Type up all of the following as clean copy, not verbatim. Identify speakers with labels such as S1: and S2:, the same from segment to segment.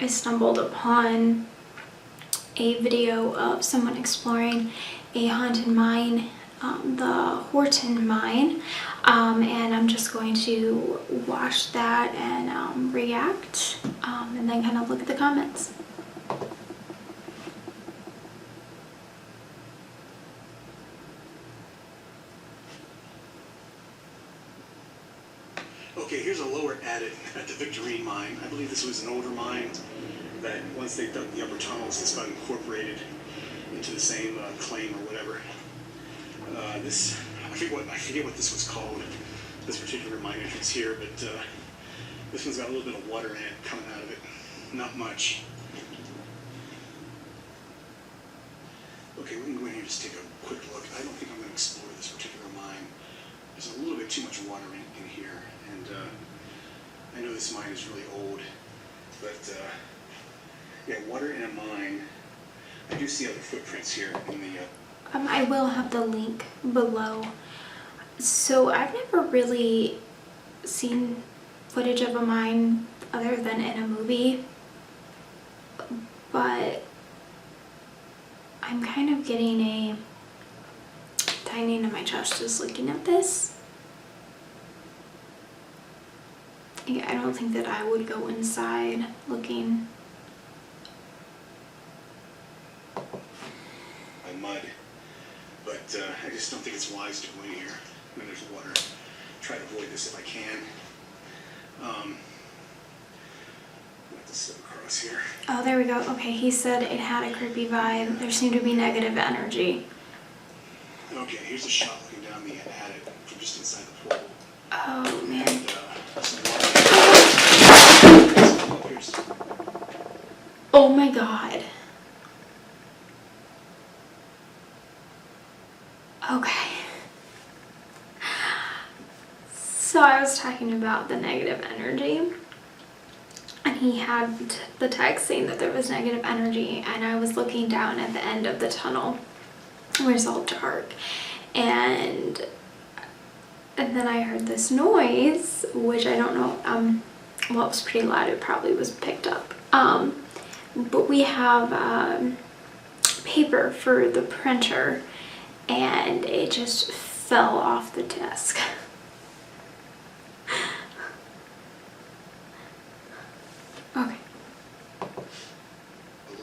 S1: I stumbled upon a video of someone exploring a haunted mine, the Horton Mine, and I'm just going to watch that and react, and then kind of look at the comments.
S2: Okay, here's a lower attic at the Victorine mine. I believe this was an older mine that once they dug the upper tunnels, this got incorporated into the same claim or whatever. I forget what this was called, this particular mine entrance here, but this one's got a little bit of water in it coming out of it. Not much. Okay, we can go in here and just take a quick look. I don't think I'm going to explore this particular mine. There's a little bit too much water in here, and I know this mine is really old, but yeah, water in a mine. I do see other footprints here in the...
S1: I will have the link below. So I've never really seen footage of a mine other than in a movie, but I'm kind of getting a tightening in my chest just looking at this. I don't think that I would go inside looking.
S2: By mud, but I just don't think it's wise to go in here when there's water. Try to avoid this if I can. I'll have to step across here.
S1: Oh, there we go. Okay, he said it had a creepy vibe. There seemed to be negative energy.
S2: Okay, here's a shot looking down the attic from just inside the portal.
S1: Oh, man.
S2: And some water.
S1: Oh my god. Okay. So I was talking about the negative energy, and he had the text saying that there was negative energy, and I was looking down at the end of the tunnel where it's all dark, and then I heard this noise, which I don't know, well, it was pretty loud, it probably was picked up, but we have paper for the printer, and it just fell off the desk. Okay.
S2: A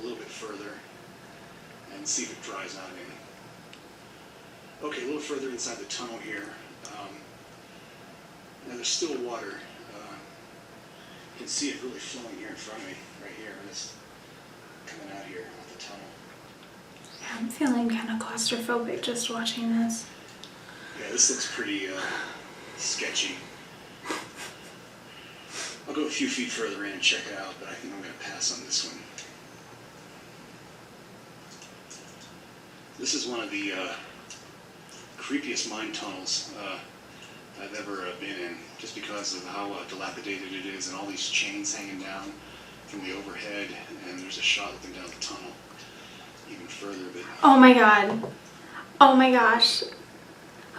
S2: little bit further and see if it dries out any. Okay, a little further inside the tunnel here. Now there's still water. You can see it really flowing here in front of me, right here. It's coming out here of the tunnel.
S1: Yeah, I'm feeling kind of claustrophobic just watching this.
S2: Yeah, this looks pretty sketchy. I'll go a few feet further in and check it out, but I think I'm going to pass on this one. This is one of the creepiest mine tunnels I've ever been in, just because of how dilapidated it is and all these chains hanging down from the overhead, and there's a shot looking down the tunnel even further. But
S1: oh my god. Oh my gosh.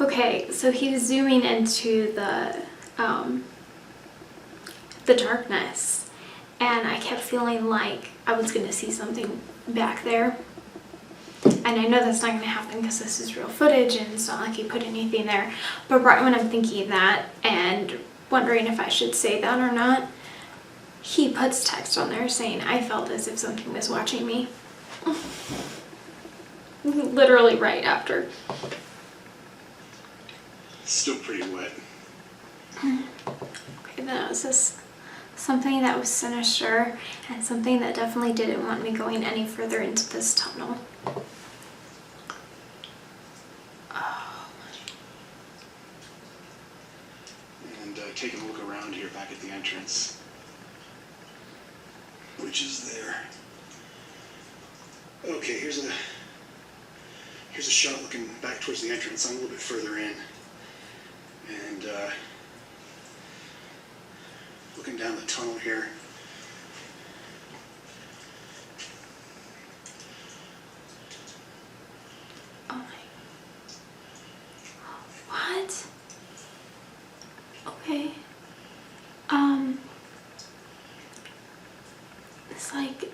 S1: Okay, so he was zooming into the darkness, and I kept feeling like I was going to see something back there. And I know that's not going to happen because this is real footage and it's not like he put anything there. But right when I'm thinking that and wondering if I should say that or not, he puts text on there saying, I felt as if something was watching me. Literally right after.
S2: still pretty wet.
S1: Okay, then it was just something that was sinister and something that definitely didn't want me going any further into this tunnel.
S2: And taking a look around here back at the entrance, which is there. Okay, here's a shot looking back towards the entrance. I'm a little bit further in, and looking down the tunnel here.
S1: Oh my. What? Okay. It's like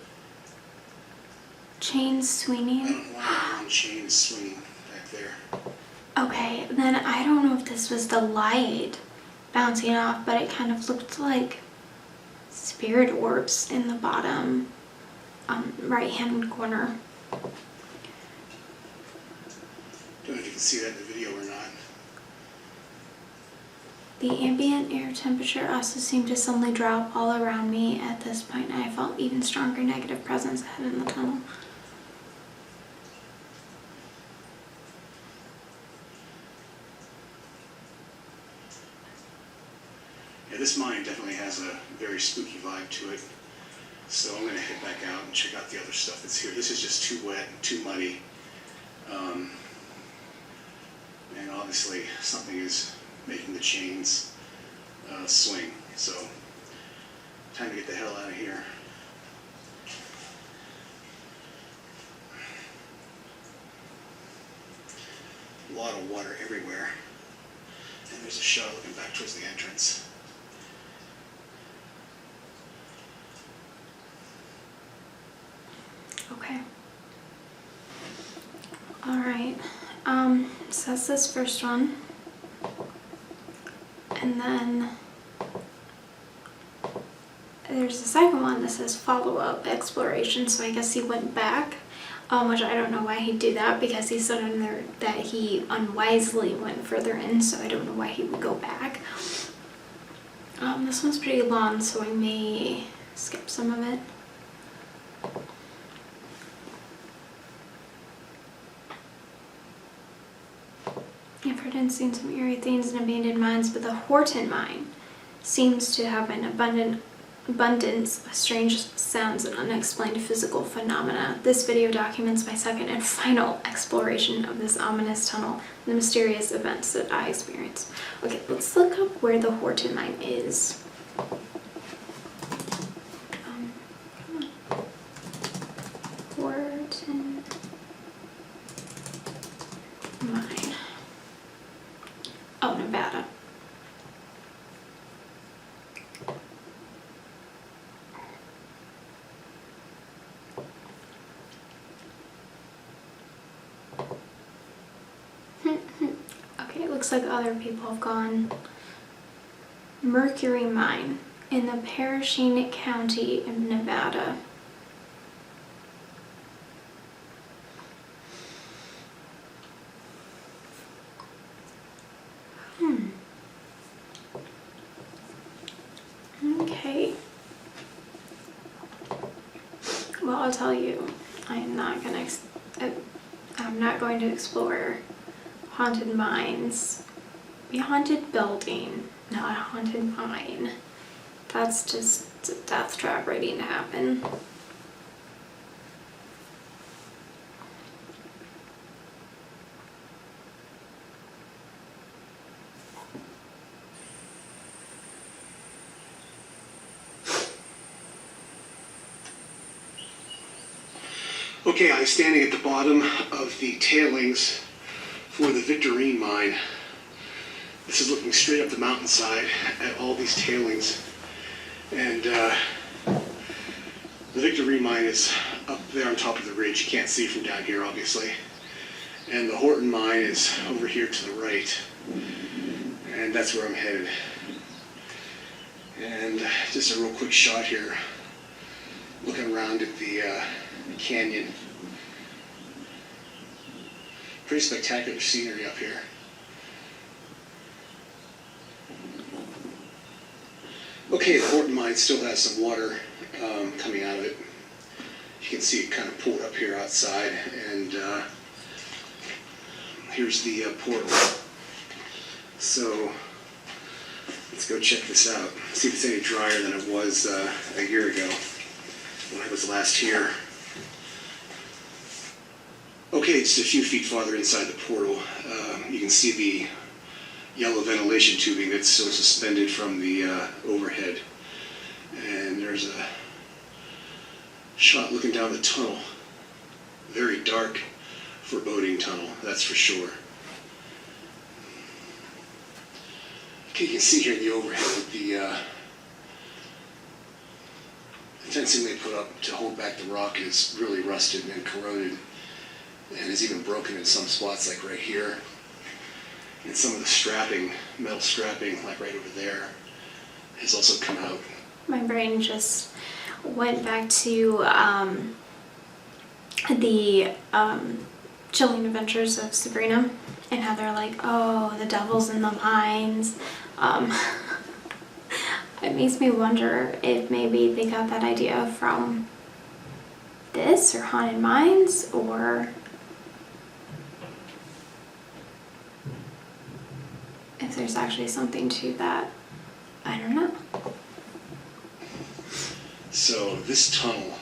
S1: chains
S2: I
S1: swinging.
S2: don't want one chain swinging back there.
S1: Okay, then I don't know if this was the light bouncing off, but it kind of looked like spirit orbs in the bottom right hand corner.
S2: Don't know if you can see that in the video or not.
S1: The ambient air temperature also seemed to suddenly drop all around me at this point, and I felt even stronger negative presence ahead in the tunnel.
S2: Yeah, this mine definitely has a very spooky vibe to it. So I'm going to head back out and check out the other stuff that's here. This is just too wet and too muddy. And obviously something is making the chains swing. So time to get the hell out of here. A lot of water everywhere. And there's a shot looking back towards the entrance.
S1: Okay. Alright. So that's this first one. And then there's the second one that says follow-up exploration. So I guess he went back, which I don't know why he'd do that, because he said in there that he unwisely went further in, so I don't know why he would go back. This one's pretty long, so I may skip some of it. I've heard and seen some eerie things in abandoned mines, but the Horton Mine seems to have an abundance of strange sounds and unexplained physical phenomena. This video documents my second and final exploration of this ominous tunnel and the mysterious events that I experienced. Okay, let's look up where the Horton Mine is. Come on. Horton Mine. Oh, Nevada. Okay, it looks like other people have gone. Mercury Mine in the Parishene County of Nevada. Okay. Well, I'll tell you, I'm not going to explore haunted mines. A haunted building, not a haunted mine. That's just a death trap waiting to happen.
S2: Okay, I'm standing at the bottom of the tailings for the Victorine mine. This is looking straight up the mountainside at all these tailings. And the Victorine mine is up there on top of the ridge. You can't see from down here, obviously. And the Horton mine is over here to the right. And that's where I'm headed. And just a real quick shot here, looking around at the canyon. Pretty spectacular scenery up here. Okay, the Horton Mine still has some water coming out of it. You can see it kind of poured up here outside, and here's the portal. So let's go check this out. See if it's any drier than it was a year ago when I was last here. Okay, just a few feet farther inside the portal, you can see the yellow ventilation tubing that's still suspended from the overhead. And there's a shot looking down the tunnel. Very dark, foreboding tunnel, that's for sure. Okay, you can see here in the overhead that the fencing they put up to hold back the rock is really rusted and corroded, and is even broken in some spots, like right here. And some of the strapping, metal strapping, like right over there, has also come out.
S1: My brain just went back to the Chilling Adventures of Sabrina, and how they're like, oh, the devil's in the mines. It makes me wonder if maybe they got that idea from this, or Haunted Mines, or if there's actually something to that. I don't know.
S2: So this tunnel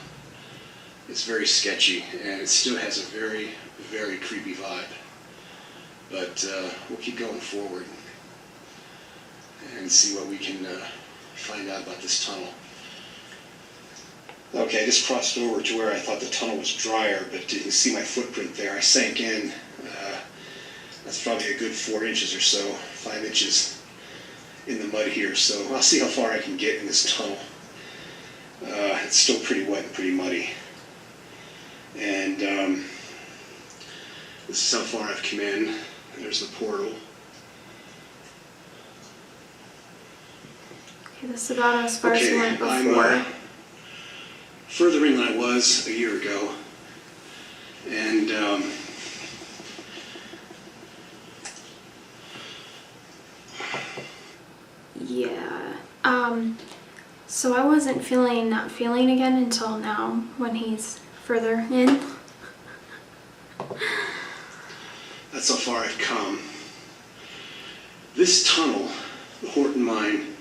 S2: is very sketchy, and it still has a very, very creepy vibe. But we'll keep going forward and see what we can find out about this tunnel. Okay, I just crossed over to where I thought the tunnel was drier, but you can see my footprint there. I sank in. That's probably a good 4 inches or so, 5 inches in the mud here. So I'll see how far I can get in this tunnel. It's still pretty wet and pretty muddy. And this is how far I've come in. There's the portal.
S1: Okay, this is about as far as we went before.
S2: I'm further in than I was a year ago. And
S1: yeah. So I wasn't not feeling again until now, when he's further in.
S2: That's how far I've come. This tunnel, the Horton Mine,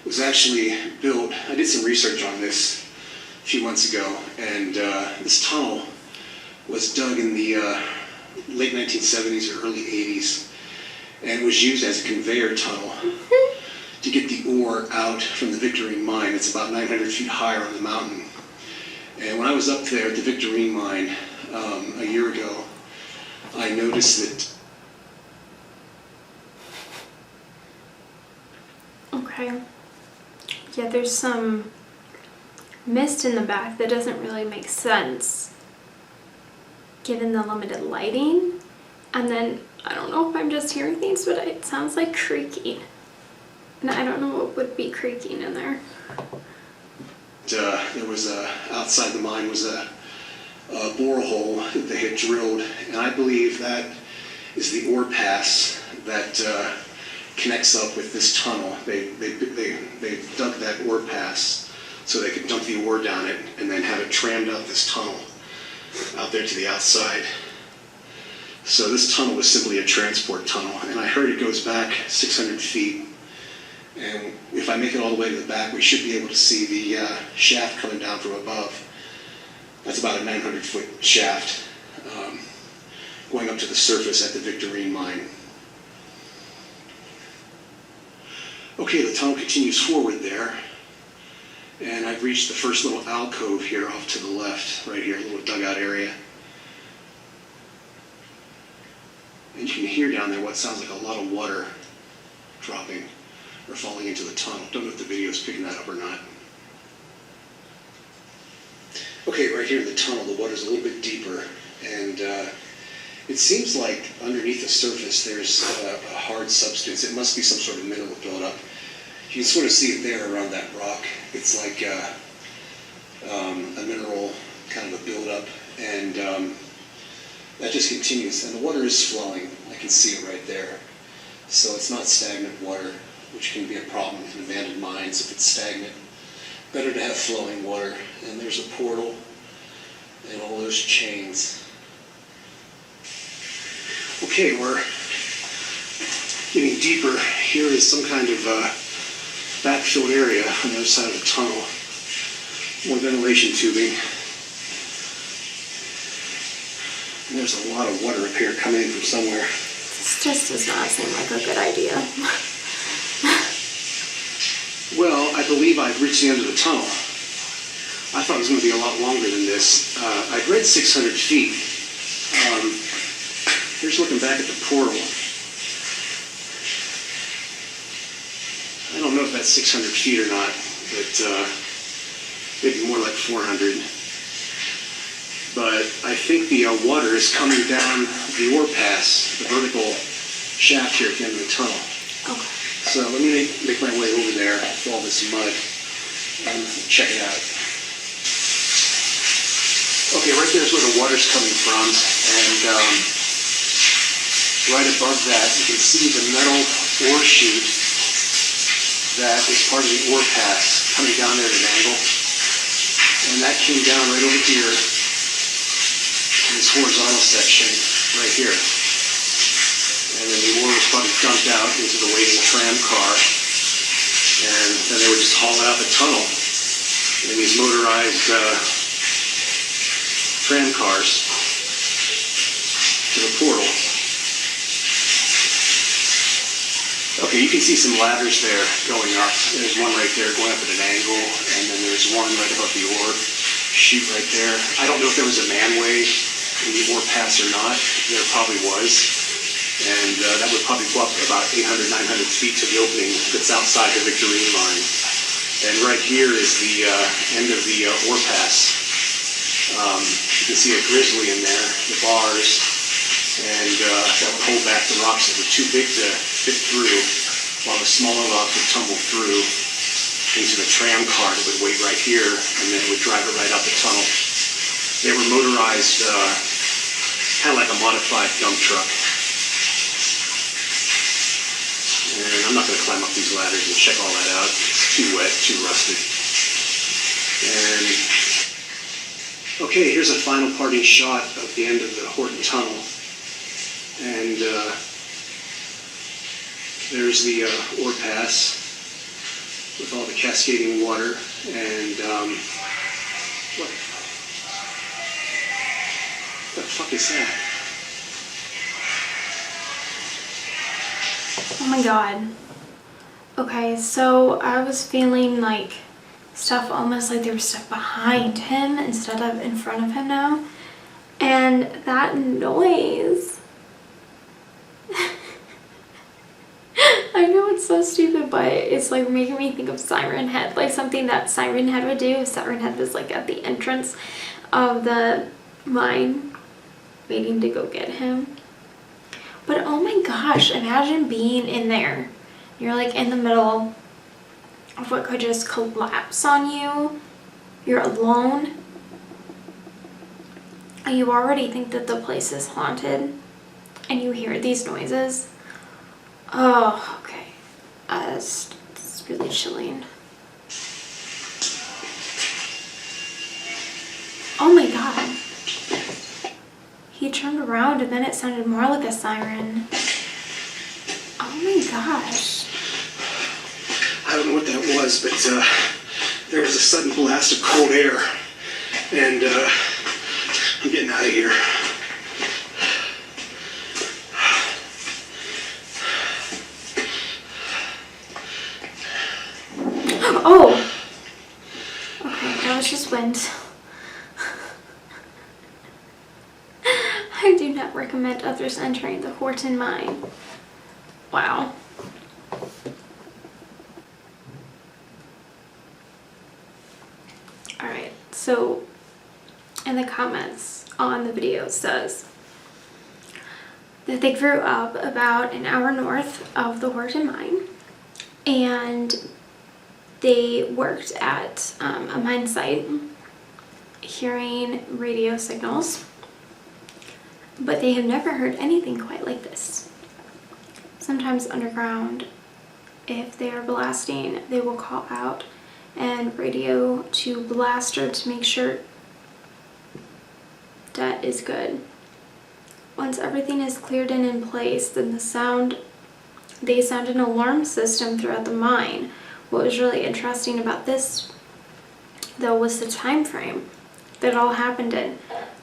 S2: was actually built. I did some research on this a few months ago, and this tunnel was dug in the late 1970s or early 80s, and was used as a conveyor tunnel to get the ore out from the Victorine Mine. It's about 900 feet higher on the mountain. And when I was up there at the Victorine Mine a year ago, I noticed that.
S1: Okay. Yeah, there's some mist in the back that doesn't really make sense given the limited lighting. And then, I don't know if I'm just hearing things, but it sounds like creaking. And I don't know what would be creaking in there.
S2: There was outside the mine was a borehole that they had drilled, and I believe that is the ore pass that connects up with this tunnel. They dug that ore pass so they could dump the ore down it and then have it trammed up this tunnel out there to the outside. So this tunnel was simply a transport tunnel, and I heard it goes back 600 feet. And if I make it all the way to the back, we should be able to see the shaft coming down from above. That's about a 900-foot shaft going up to the surface at the Victorine Mine. Okay, the tunnel continues forward there, and I've reached the first little alcove here off to the left, right here, a little dugout area. And you can hear down there what sounds like a lot of water dropping or falling into the tunnel. Don't know if the video is picking that up or not. Okay, right here in the tunnel, the water's a little bit deeper, and it seems like underneath the surface there's a hard substance. It must be some sort of mineral buildup. You can sort of see it there around that rock. It's like a mineral, kind of a buildup, and that just continues. And the water is flowing. I can see it right there. So it's not stagnant water, which can be a problem in abandoned mines if it's stagnant. Better to have flowing water. And there's a portal and all those chains. Okay, we're getting deeper. Here is some kind of backfilled area on the other side of the tunnel. More ventilation tubing. And there's a lot of water up here coming in from somewhere.
S1: This just does not seem like a good idea.
S2: Well, I believe I've reached the end of the tunnel. I thought it was going to be a lot longer than this. I've read 600 feet. Here's looking back at the portal. I don't know if that's 600 feet or not, but maybe more like 400. But I think the water is coming down the ore pass, the vertical shaft here at the end of the tunnel.
S1: Okay.
S2: So let me make my way over there with all this mud and check it out. Okay, right there's where the water's coming from, and right above that you can see the metal ore chute that is part of the ore pass coming down there at an angle. And that came down right over here in this horizontal section right here. And then the ore was probably dumped out into the waiting tram car, and then they would just haul it out the tunnel in these motorized tram cars to the portal. Okay, you can see some ladders there going up. There's one right there going up at an angle, and then there's one right above the ore chute right there. I don't know if there was a manway in the ore pass or not. There probably was. And that would probably go up about 800, 900 feet to the opening that's outside the Victorine mine. And right here is the end of the ore pass. You can see a grizzly in there, the bars, and that would hold back the rocks that were too big to fit through, while the smaller rocks would tumble through into the tram car that would wait right here, and then it would drive it right out the tunnel. They were motorized, kind of like a modified dump truck. And I'm not going to climb up these ladders and check all that out. It's too wet, too rusted. And okay, here's a final parting shot of the end of the Horton Tunnel. And there's the ore pass with all the cascading water. And what the fuck is that?
S1: Oh my god. Okay, so I was feeling like stuff, almost like there was stuff behind him instead of in front of him now. And that noise. I know it's so stupid, but it's like making me think of Siren Head, like something that Siren Head would do. Siren Head was like at the entrance of the mine, waiting to go get him. But oh my gosh, imagine being in there. You're like in the middle of what could just collapse on you. You're alone. And you already think that the place is haunted. And you hear these noises. Oh, okay. It's really chilling. Oh my god. He turned around and then it sounded more like a siren. Oh my gosh.
S2: I don't know what that was, but there was a sudden blast of cold air, and I'm getting out of here.
S1: Oh! Okay, that was just wind. I do not recommend others entering the Horton Mine. Wow. Alright, so in the comments on the video it says that they grew up about an hour north of the Horton Mine, and they worked at a mine site hearing radio signals, but they have never heard anything quite like this. Sometimes underground, if they are blasting, they will call out and radio to blaster to make sure that is good. Once everything is cleared and in place, then they sound an alarm system throughout the mine. What was really interesting about this, though, was the time frame that it all happened in.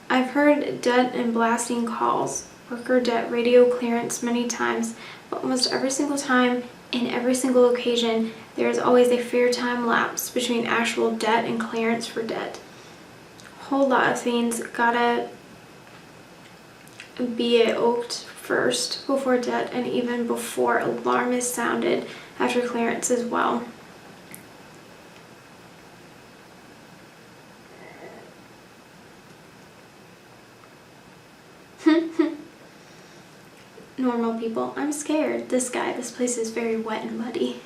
S1: I've heard debt and blasting calls, worker debt radio clearance many times, but almost every single time, in every single occasion, there is always a fair time lapse between actual debt and clearance for debt. Whole lot of things gotta be oaked first before debt, and even before alarm is sounded after clearance as well. Normal people, I'm scared. This place is very wet and muddy.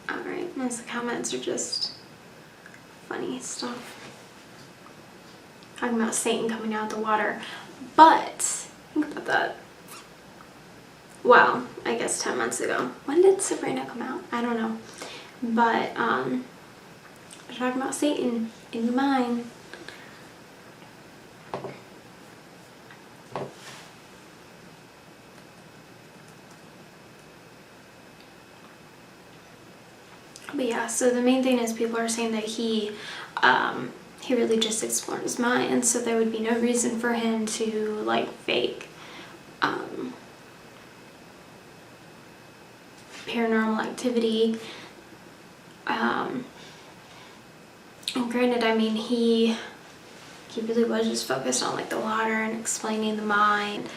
S1: Alright, most of the comments are just funny stuff. Talking about Satan coming out of the water. But, think about that. Well, I guess 10 months ago. When did Sabrina come out? I don't know. But, we're talking about Satan in your mind. But yeah, so the main thing is people are saying that he really just explored his mind, so there would be no reason for him to like fake paranormal activity. And granted, I mean, he really was just focused on like the water and explaining the mind.